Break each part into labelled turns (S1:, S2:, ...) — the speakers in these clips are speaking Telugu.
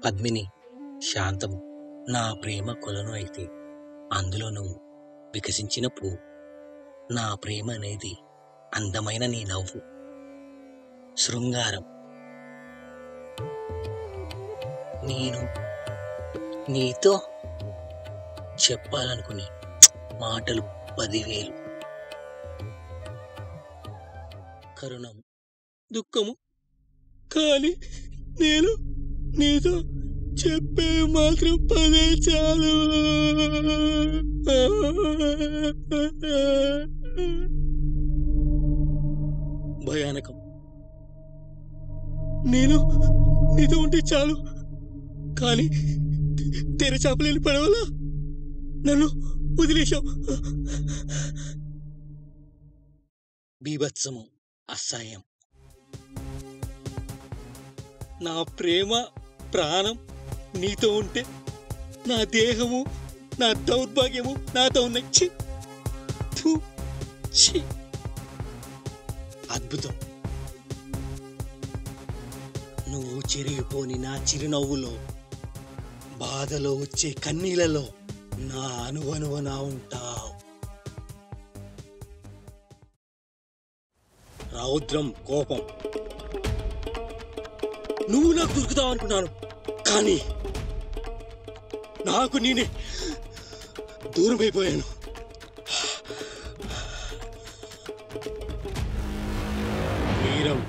S1: పద్మిని, శాంతము నా ప్రేమ కొలను అయితే అందులో నువ్వు వికసించిన పువ్వు. నా ప్రేమ అనేది అందమైన నీ నవ్వు. శృంగారం, నేను నీతో చెప్పాలనుకునే మాటలు 10,000. కరుణం, దుఃఖము, కానీ నేను నీతో చెప్పేవి మాత్రం 10 చాలు. భయానకం, నేను నీతో ఉంటే చాలు, కానీ తెరచాపలేని పడవలా నన్ను వదిలేశావు. బీభత్సము, అసహ్యం, నా ప్రేమ ప్రాణం నీతో ఉంటే నా దేహము నా దౌర్భాగ్యము నాతో ఉన్నాయి. అద్భుతం, నువ్వు చెరిగిపోని నా చిరునవ్వులో, బాధలో వచ్చే కన్నీళ్ళలో నా అనువనువన ఉంటావు. రౌద్రం, కోపం, నువ్వు నాకు దొరుకుతావు అనుకున్నాను, కానీ నాకు నేనే దూరమైపోయాను. వీరం,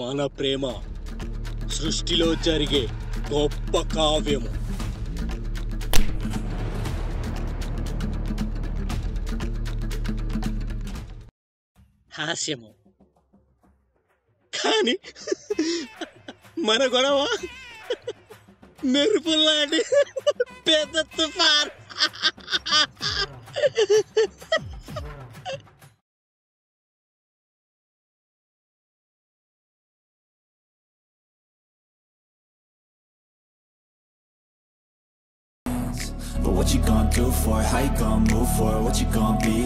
S1: మన ప్రేమ సృష్టిలో జరిగే గొప్ప కావ్యము. హాస్యము, కానీ మన గొడవ మెరుపులాంటి పెద్ద తుఫాన్.
S2: But what you gonna do for it? How you gonna move for it? What you gonna be?